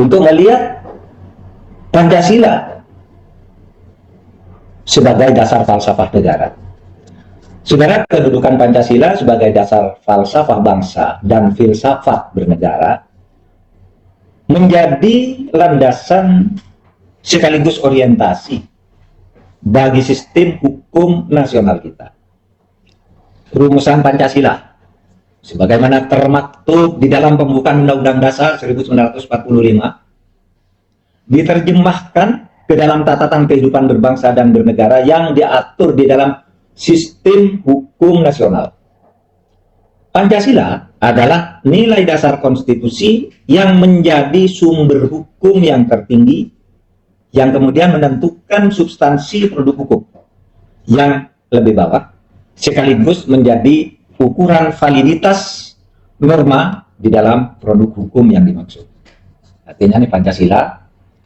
untuk melihat Pancasila sebagai dasar falsafah negara. Saudara, kedudukan Pancasila sebagai dasar falsafah bangsa dan filsafat bernegara menjadi landasan sekaligus orientasi bagi sistem hukum nasional kita. Rumusan Pancasila sebagaimana termaktub di dalam pembukaan Undang-Undang Dasar 1945 diterjemahkan ke dalam tatanan kehidupan berbangsa dan bernegara yang diatur di dalam sistem hukum nasional. Pancasila adalah nilai dasar konstitusi yang menjadi sumber hukum yang tertinggi, yang kemudian menentukan substansi produk hukum yang lebih bawah, sekaligus menjadi ukuran validitas norma di dalam produk hukum yang dimaksud. Artinya nih, Pancasila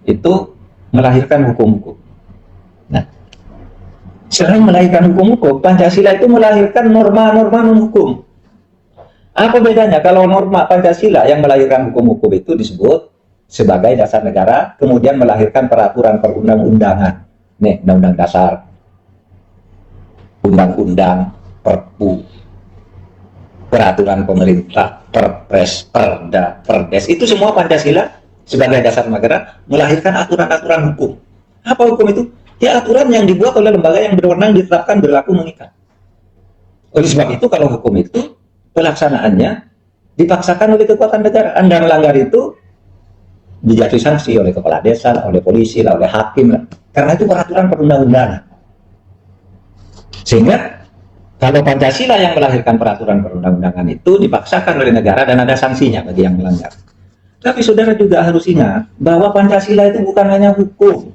itu melahirkan hukum-hukum. Nah, selain melahirkan hukum-hukum, Pancasila itu melahirkan norma-norma non-hukum. Apa bedanya kalau norma Pancasila yang melahirkan hukum-hukum itu disebut sebagai dasar negara, kemudian melahirkan peraturan perundang-undangan. Nih, Undang-Undang Dasar, Undang-Undang, Perpu, peraturan pemerintah, Perpres, Perda, Perdes, itu semua Pancasila sebagai dasar negara melahirkan aturan-aturan hukum. Apa hukum itu? Ya, aturan yang dibuat oleh lembaga yang berwenang, ditetapkan, berlaku, mengikat. Oleh sebab itu, kalau hukum itu pelaksanaannya dipaksakan oleh kekuatan negara. Anda melanggar itu dijatuhi sanksi oleh kepala desa, oleh polisi, oleh hakim. Karena itu peraturan perundang-undangan. Sehingga kalau Pancasila yang melahirkan peraturan perundang-undangan itu dipaksakan oleh negara dan ada sanksinya bagi yang melanggar. Tapi saudara juga harus ingat bahwa Pancasila itu bukan hanya hukum.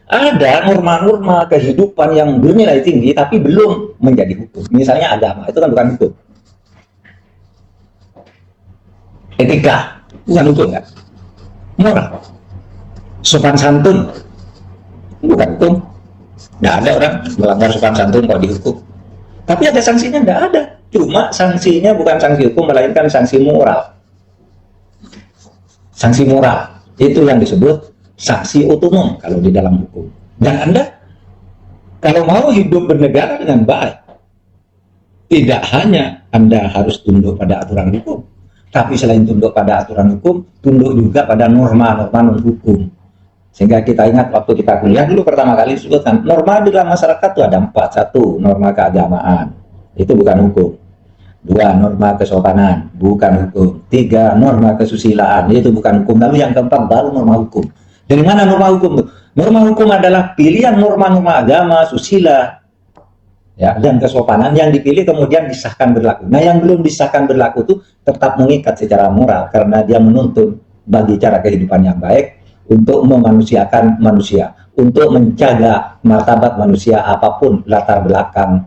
Ada norma-norma kehidupan yang bernilai tinggi tapi belum menjadi hukum. Misalnya agama, itu kan bukan hukum. Etika, bukan hukum kan? Moral, sopan santun, bukan hukum. Nggak ada orang melanggar sopan santun kalau dihukum. Tapi ada sanksinya? Nggak ada. Cuma sanksinya bukan sanksi hukum, melainkan sanksi moral. Sanksi moral itu yang disebut sanksi otonom kalau di dalam hukum. Dan Anda kalau mau hidup bernegara dengan baik, tidak hanya Anda harus tunduk pada aturan hukum, tapi selain tunduk pada aturan hukum, tunduk juga pada norma-norma non-hukum. Sehingga kita ingat waktu kita kuliah dulu pertama kali disebutkan norma di dalam masyarakat itu ada 4. 1. Norma keagamaan, itu bukan hukum. 2. Norma kesopanan, bukan hukum. 3. Norma kesusilaan, itu bukan hukum. Lalu yang keempat baru norma hukum. Dari mana norma hukum itu? Norma hukum adalah pilihan norma-norma agama, susila, ya, dan kesopanan yang dipilih kemudian disahkan berlaku. Nah, yang belum disahkan berlaku itu tetap mengikat secara moral karena dia menuntun bagi cara kehidupan yang baik untuk memanusiakan manusia, untuk menjaga martabat manusia apapun latar belakang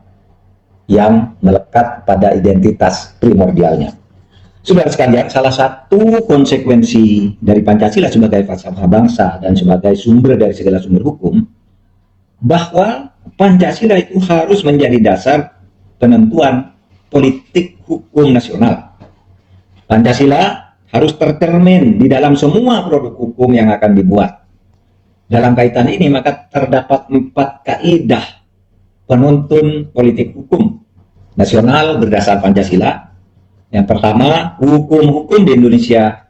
yang melekat pada identitas primordialnya. Saudara sekalian, salah satu konsekuensi dari Pancasila sebagai falsafah bangsa dan sebagai sumber dari segala sumber hukum, bahwa Pancasila itu harus menjadi dasar penentuan politik hukum nasional. Pancasila harus tercermin di dalam semua produk hukum yang akan dibuat. Dalam kaitan ini, maka terdapat 4 kaidah penuntun politik hukum nasional berdasar Pancasila. Yang pertama, hukum-hukum di Indonesia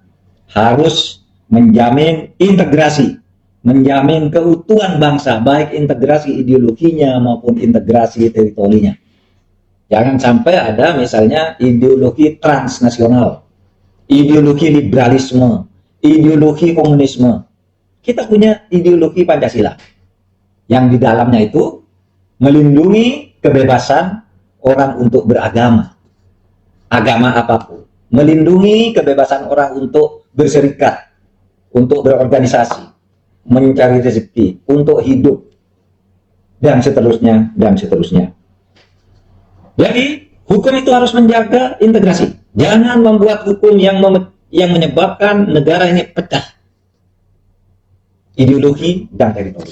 harus menjamin integrasi, menjamin keutuhan bangsa, baik integrasi ideologinya maupun integrasi teritorinya. Jangan sampai ada misalnya ideologi transnasional, ideologi liberalisme, ideologi komunisme. Kita punya ideologi Pancasila yang di dalamnya itu melindungi kebebasan orang untuk beragama, agama apapun, melindungi kebebasan orang untuk berserikat, untuk berorganisasi, mencari rezeki, untuk hidup, dan seterusnya, dan seterusnya. Jadi, hukum itu harus menjaga integrasi. Jangan membuat hukum yang menyebabkan negara ini pecah. Ideologi dan teritori.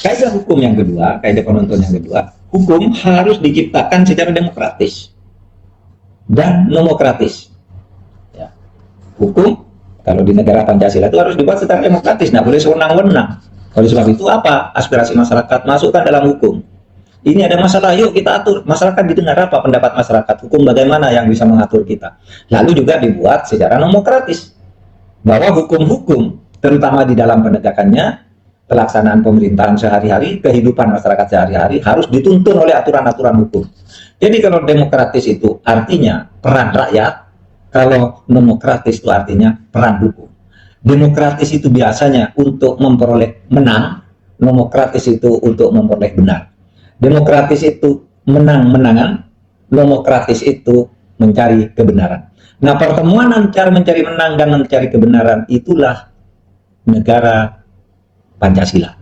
Kaidah hukum yang kedua, kaidah penuntun yang kedua, hukum harus diciptakan secara demokratis dan nomokratis. Ya. Hukum Kalau di negara Pancasila itu harus dibuat secara demokratis, nggak boleh sewenang-wenang. Oleh sebab itu apa? Aspirasi masyarakat masukkan dalam hukum. Ini ada masalah, yuk kita atur. Masyarakat didengar apa pendapat masyarakat, hukum bagaimana yang bisa mengatur kita. Lalu juga dibuat secara demokratis, bahwa hukum-hukum, terutama di dalam penegakannya, pelaksanaan pemerintahan sehari-hari, kehidupan masyarakat sehari-hari, harus dituntun oleh aturan-aturan hukum. Jadi kalau demokratis itu artinya peran rakyat, kalau demokratis itu artinya peran hukum. Demokratis itu biasanya untuk memperoleh menang, demokratis itu untuk memperoleh benar. Demokratis itu menang-menangan, demokratis itu mencari kebenaran. Nah, pertemuan antara mencari menang dan mencari kebenaran itulah negara Pancasila.